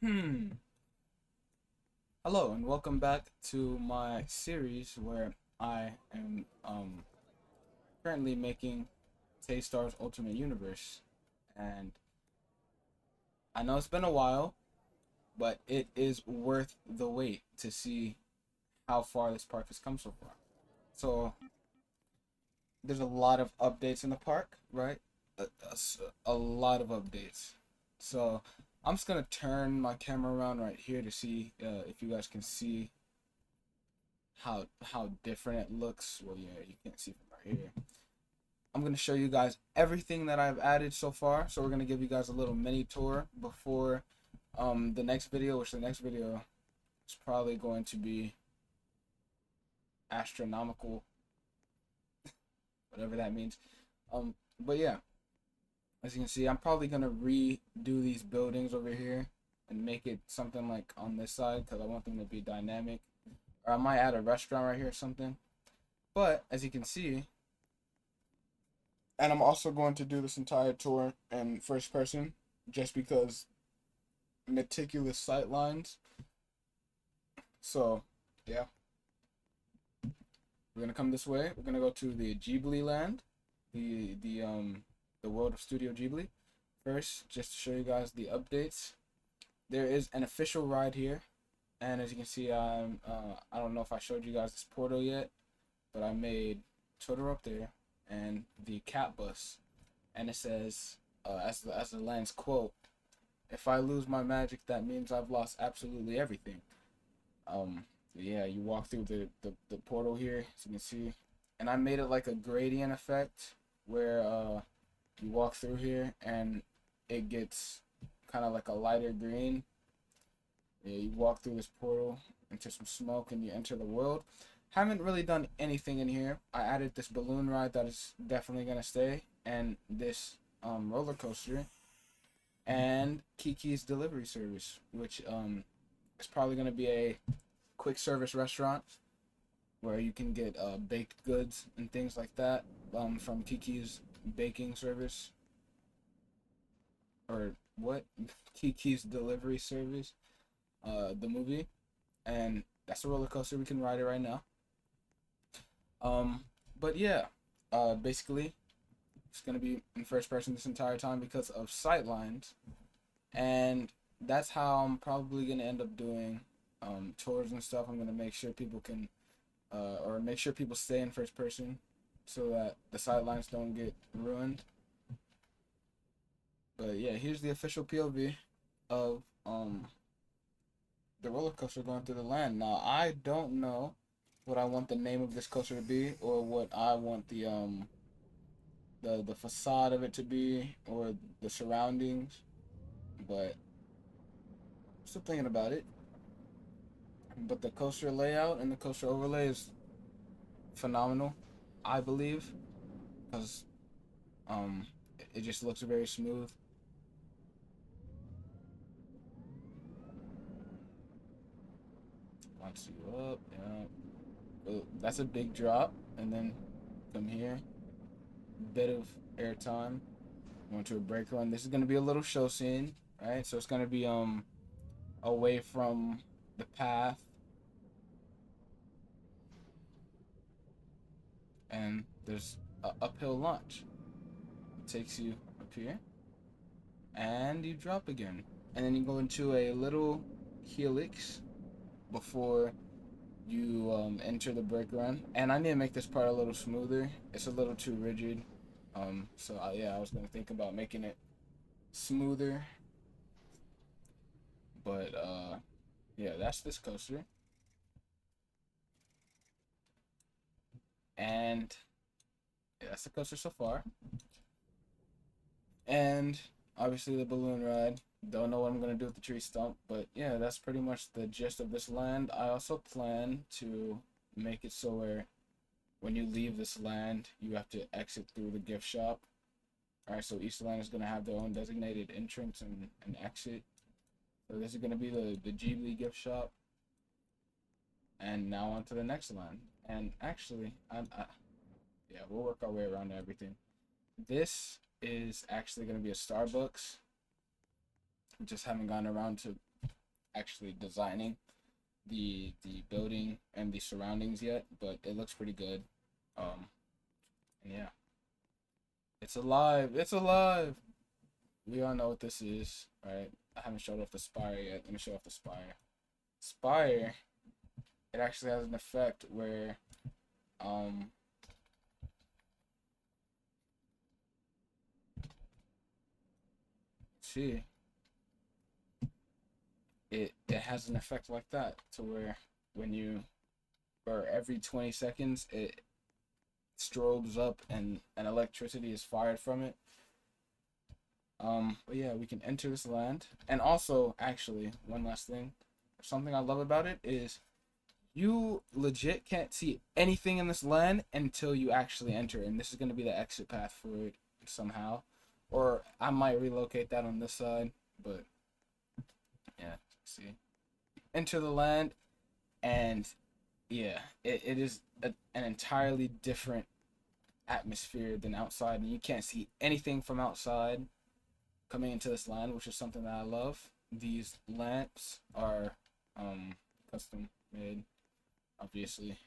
Hello and welcome back to my series where I am currently making Taystar's Ultimate Universe. And I know it's been a while, but it is worth the wait to see how far this park has come so far. So there's a lot of updates in the park, right? A lot of updates. So I'm just gonna turn my camera around right here to see if you guys can see how different it looks. Well, yeah, you can't see from right here. I'm gonna show you guys everything that I've added so far. So we're gonna give you guys a little mini tour before the next video, which the next video is probably going to be astronomical, whatever that means. But yeah, as you can see, I'm probably gonna redo these buildings over here and make it something like on this side because I want them to be dynamic. Or I might add a restaurant right here or something. But as you can see, and I'm also going to do this entire tour in first person just because meticulous sight lines. So, yeah. We're gonna come this way. We're gonna go to the Ghibli land, the world of Studio Ghibli. First, just to show you guys the updates. There is an official ride here, and as you can see, I don't know if I showed you guys this portal yet, but I made Totoro up there and the cat bus, and it says, as the land's quote, "If I lose my magic, that means I've lost absolutely everything." Um, yeah, you walk through the portal here, as you can see, and I made it like a gradient effect where you walk through here and it gets kind of like a lighter green. Yeah, you walk through this portal into some smoke and you enter the world. Haven't really done anything in here. I added this balloon ride that is definitely gonna stay, and this roller coaster, and Kiki's delivery service, which is probably gonna be a quick service restaurant where you can get baked goods and things like that from Kiki's baking service, or what? Kiki's delivery service, the movie, and that's a roller coaster. We can ride it right now. Um, but yeah, basically, it's gonna be in first person this entire time because of sight lines, and that's how I'm probably gonna end up doing tours and stuff. I'm gonna make sure people can, or make sure people stay in first person, so that the sight lines don't get ruined. But yeah, here's the official POV of the roller coaster going through the land. Now I don't know what I want the name of this coaster to be, or what I want the facade of it to be, or the surroundings, but I'm still thinking about it. But the coaster layout and the coaster overlay is phenomenal, I believe, because it just looks very smooth. Wants you up, yeah. Well, that's a big drop, and then come here, bit of airtime. Going to a break run. This is gonna be a little show scene, right? So it's gonna be away from the path, and there's a uphill launch. It takes you up here, and you drop again, and then you go into a little helix before you enter the brake run. And I need to make this part a little smoother. It's a little too rigid. Yeah, I was gonna think about making it smoother, but yeah, that's this coaster, and yeah, that's the coaster so far. And obviously the balloon ride. Don't know what I'm gonna do with the tree stump, but yeah, that's pretty much the gist of this land. I also plan to make it so where when you leave this land, you have to exit through the gift shop. Alright, so each land is gonna have their own designated entrance and exit. So this is gonna be the Ghibli gift shop. And now on to the next land. And actually, yeah, we'll work our way around everything. This is actually gonna be a Starbucks. Just haven't gotten around to actually designing the building and the surroundings yet, but it looks pretty good. And yeah, it's alive. It's alive. We all know what this is, right? I haven't showed off the spire yet. Let me show off the spire. Spire, it actually has an effect where um see, it has an effect like that to where when you, or every 20 seconds it strobes up and electricity is fired from it. But yeah, we can enter this land. And also, actually, one last thing, something I love about it is you legit can't see anything in this land until you actually enter, and this is going to be the exit path for it somehow, or I might relocate that on this side. But yeah, see, enter the land, and yeah, it is an entirely different atmosphere than outside, and you can't see anything from outside coming into this land, which is something that I love. These lamps are custom made, obviously.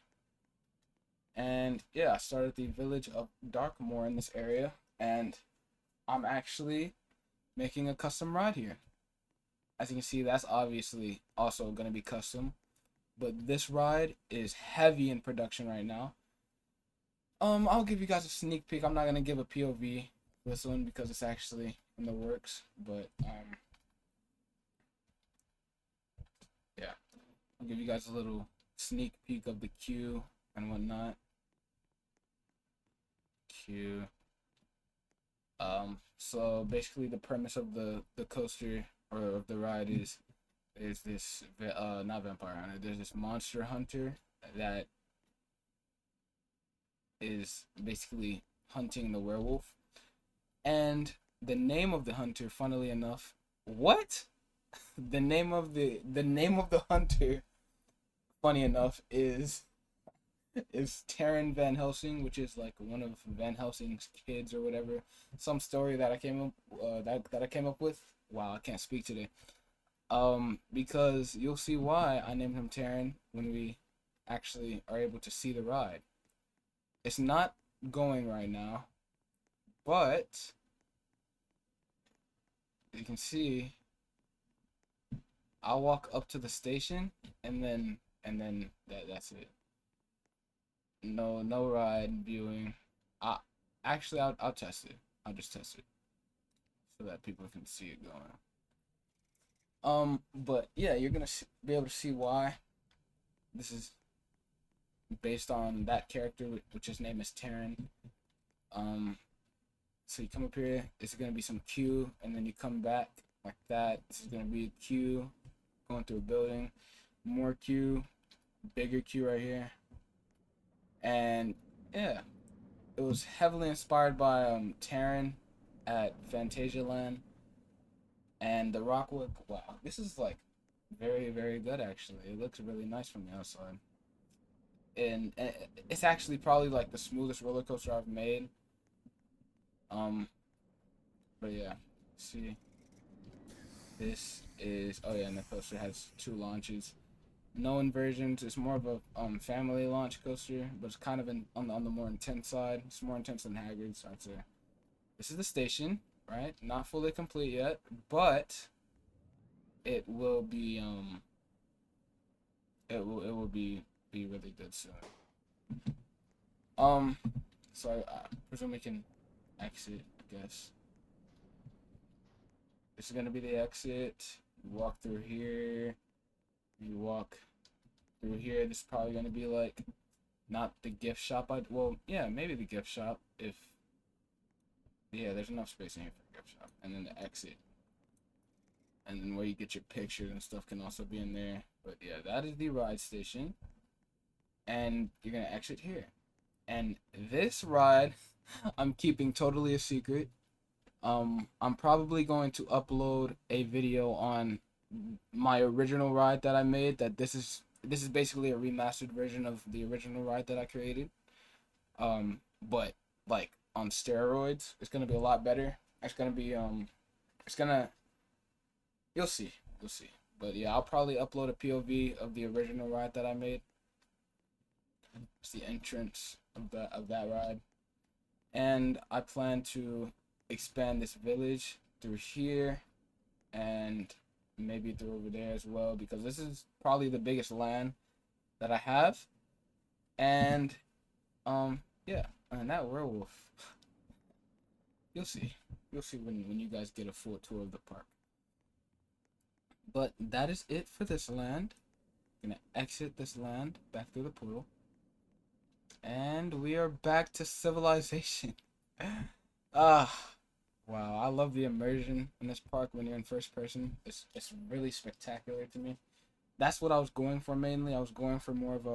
And yeah, I started the village of Darkmoor in this area, and I'm actually making a custom ride here. As you can see, that's obviously also going to be custom, but this ride is heavy in production right now. I'll give you guys a sneak peek. I'm not gonna give a POV for this one because it's actually in the works, but yeah, I'll give you guys a little sneak peek of the queue and whatnot. Queue. So basically, the premise of the coaster or of the ride is this not vampire hunter. There's this monster hunter that is basically hunting the werewolf, and the name of the hunter, funnily enough, what? The name of the hunter, funny enough, is Taran Van Helsing, which is like one of Van Helsing's kids or whatever. Some story that I came up that I came up with. Wow, I can't speak today. Because you'll see why I named him Taran when we actually are able to see the ride. It's not going right now, but you can see I'll walk up to the station and then that's it. No ride viewing. I actually I'll test it. I'll just test it so that people can see it going. But yeah, you're gonna be able to see why this is based on that character, which his name is Taran. Um, so you come up here. It's gonna be some queue, and then you come back like that. This is gonna be a queue going through a building, more queue, bigger queue right here, and yeah, it was heavily inspired by Taran at Fantasialand and the Rockwood. Wow, this is like very good actually. It looks really nice from the outside, and it's actually probably like the smoothest roller coaster I've made. Um, but yeah, see, this is, oh yeah, and the coaster has two launches. No inversions. It's more of a family launch coaster, but it's kind of on the more intense side. It's more intense than Hagrid's, I'd say. This is the station, right? Not fully complete yet, but it will be it will be really good soon. Um, so I presume we can exit, I guess. This is gonna be the exit. You walk through here. You walk through here. This is probably gonna be like not the gift shop. Well, yeah, maybe the gift shop if, yeah, there's enough space in here for the gift shop, and then the exit, and then where you get your pictures and stuff can also be in there. But yeah, that is the ride station, and you're gonna exit here. And this ride, I'm keeping totally a secret. I'm probably going to upload a video on my original ride that I made. That this is basically a remastered version of the original ride that I created. But like on steroids. It's gonna be a lot better. It's gonna be it's gonna, you'll see. But yeah, I'll probably upload a POV of the original ride that I made. It's the entrance of that ride. And I plan to expand this village through here and maybe through over there as well, because this is probably the biggest land that I have. And yeah, and that werewolf, you'll see. You'll see when you guys get a full tour of the park. But that is it for this land. I'm gonna exit this land back through the portal. And we are back to civilization. Ah, wow, I love the immersion in this park when you're in first person. It's really spectacular to me. That's what I was going for mainly. I was going for more of a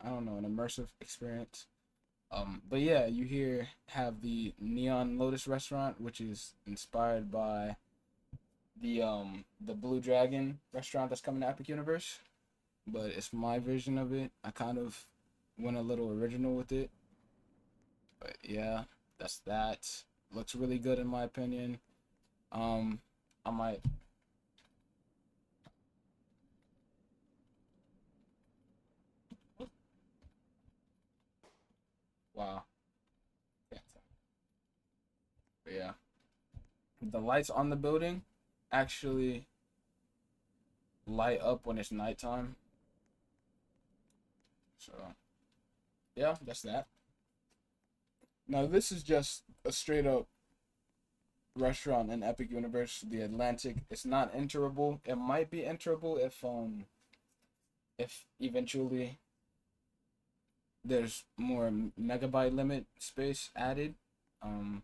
I don't know, an immersive experience. But yeah, you here have the Neon Lotus restaurant, which is inspired by the Blue Dragon restaurant that's coming to Epic Universe. But it's my version of it. I kind of went a little original with it. But yeah, that's that. Looks really good in my opinion. I might. Wow. Can't tell. But yeah, the lights on the building actually light up when it's nighttime. So yeah, that's that. Now this is just a straight up restaurant in Epic Universe, the Atlantic. It's not enterable. It might be enterable if eventually there's more megabyte limit space added. Um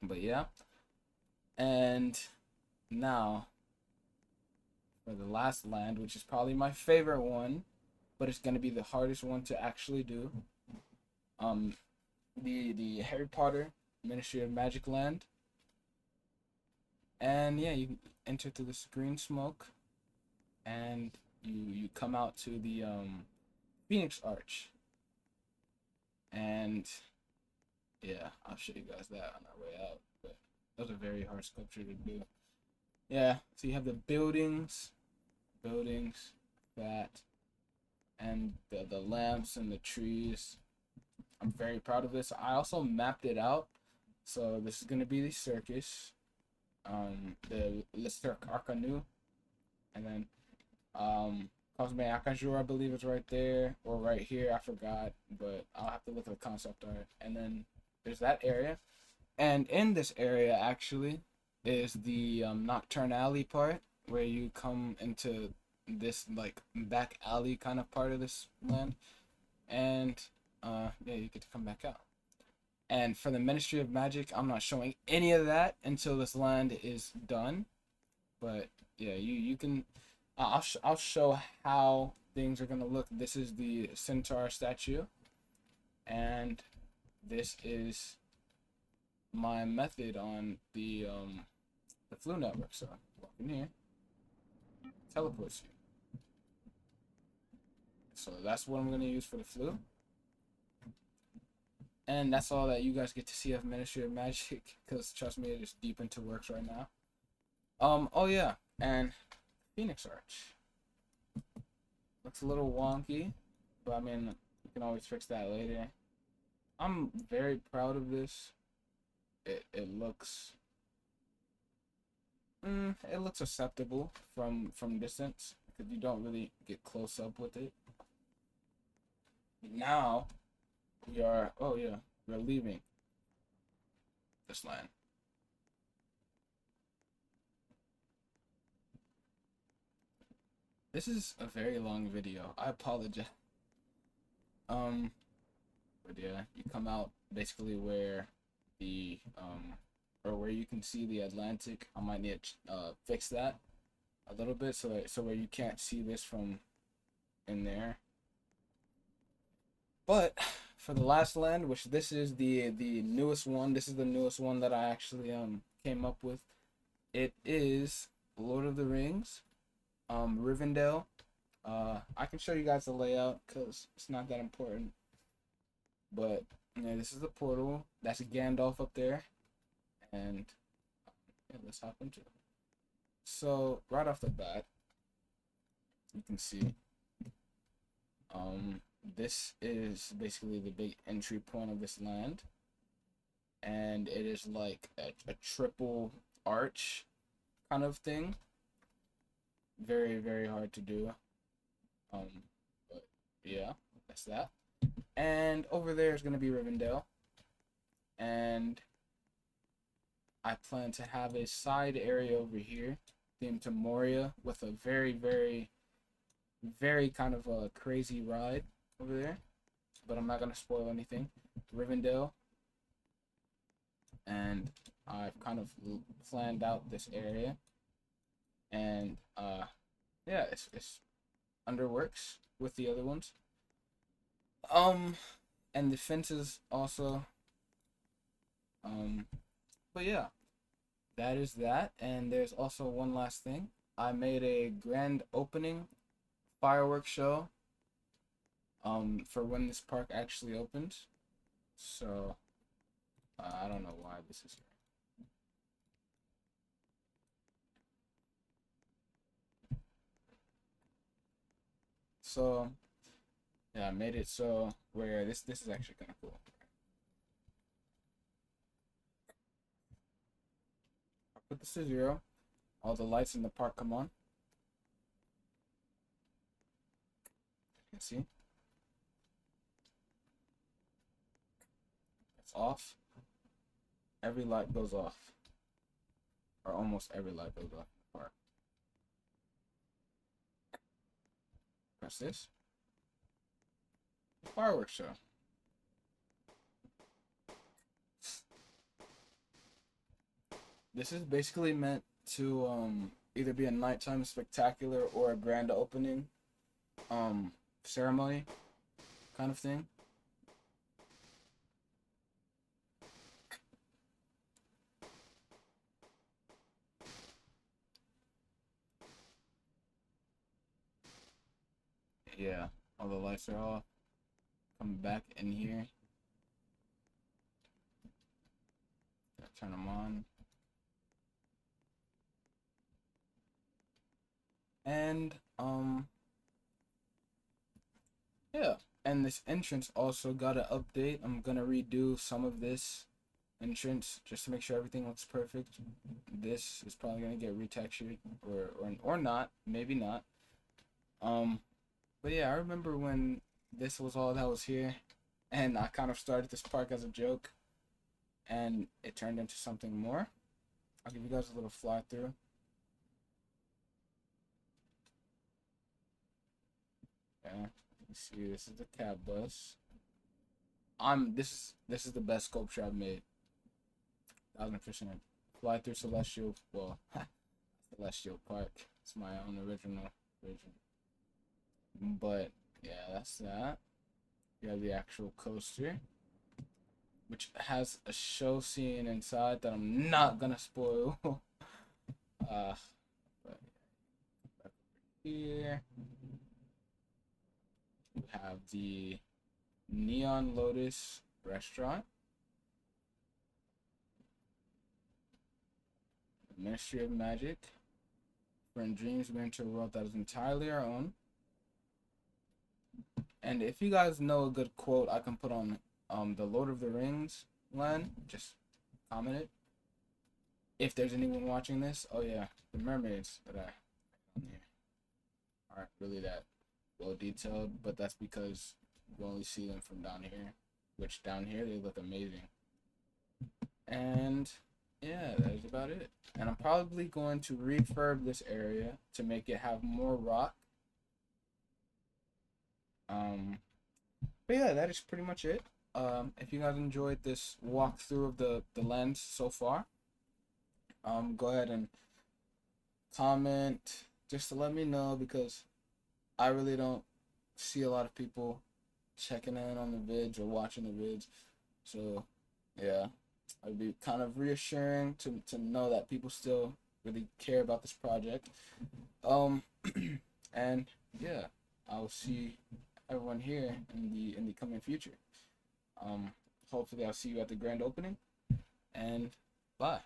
but yeah. And now for the last land, which is probably my favorite one, but it's gonna be the hardest one to actually do. Um the Harry Potter Ministry of Magic land. And yeah, you enter through the green smoke, and you come out to the Phoenix Arch. And yeah, I'll show you guys that on our way out. But that was a very hard sculpture to do. Yeah, so you have the buildings, that, and the lamps and the trees. I'm very proud of this. I also mapped it out. So this is gonna be the circus, the Le Cirque Arcanu, and then Cosme Akajur, I believe is right there or right here. I forgot, but I'll have to look at the concept art. And then there's that area, and in this area actually is the Nocturne Alley part, where you come into this like back alley kind of part of this land, and yeah, you get to come back out. And for the Ministry of Magic, I'm not showing any of that until this land is done. But yeah, you can. I'll show how things are gonna look. This is the Centaur statue, and this is my method on the Flu network. So walk in here, teleports you. So that's what I'm gonna use for the Flu. And that's all that you guys get to see of Ministry of Magic, because trust me, it is deep into works right now. Oh yeah, and Phoenix Arch. Looks a little wonky, but I mean, you can always fix that later. I'm very proud of this. It looks it looks acceptable from distance, because you don't really get close up with it. Now we are, oh yeah, we're leaving this land. This is a very long video. I apologize. Um, but yeah, you come out basically where the or where you can see the Atlantic. I might need to fix that a little bit, so where you can't see this from in there. But for the last land, which this is the newest one, this is the newest one that I actually came up with. It is Lord of the Rings, Rivendell. I can show you guys the layout because it's not that important. But yeah, this is the portal. That's Gandalf up there, and yeah, let's hop into it. So right off the bat, you can see this is basically the big entry point of this land, and it is like a triple arch kind of thing. Very, very hard to do. But yeah, that's that. And over there is gonna be Rivendell, and I plan to have a side area over here themed to Moria with a very, very, very kind of a crazy ride over there. But I'm not gonna spoil anything. Rivendell, and I've kind of planned out this area, and yeah, it's under works with the other ones. Um, and the fences also. Um, but yeah, that is that. And there's also one last thing. I made a grand opening fireworks show for when this park actually opens. So I don't know why this is here. So yeah, I made it so where this is actually kind of cool. I put this to 0. All the lights in the park come on. You can see it's off. Every light goes off, or almost every light goes off in the park. Press this. Fireworks show. This is basically meant to either be a nighttime spectacular or a grand opening ceremony kind of thing. Yeah, all the lights are off. Come back in here. Turn them on. And yeah, and this entrance also got an update. I'm gonna redo some of this entrance just to make sure everything looks perfect. This is probably gonna get retextured or not, maybe not. But yeah, I remember when this was all that was here, and I kind of started this park as a joke, and it turned into something more. I'll give you guys a little fly through. Yeah, you see, this is the cab bus. This is the best sculpture I've made. 1000%. Fly through Celestial. Well, Celestial Park. It's my own original version. But yeah, that's that. You have the actual coaster, which has a show scene inside that I'm not gonna spoil. But here we have the Neon Lotus restaurant, the Ministry of Magic. Bring dreams we enter a world that is entirely our own. And if you guys know a good quote I can put on the Lord of the Rings land, just comment it. If there's anyone watching this, oh yeah, the mermaids that I on here aren't really that well detailed, but that's because you only see them from down here, which down here they look amazing. And yeah, that is about it. And I'm probably going to refurb this area to make it have more rock. But yeah, that is pretty much it. If you guys enjoyed this walkthrough of the lens so far, go ahead and comment just to let me know, because I really don't see a lot of people checking in on the vids or watching the vids. So yeah, it'd be kind of reassuring to know that people still really care about this project. And yeah, I'll see everyone here in the coming future. Hopefully I'll see you at the grand opening, and bye.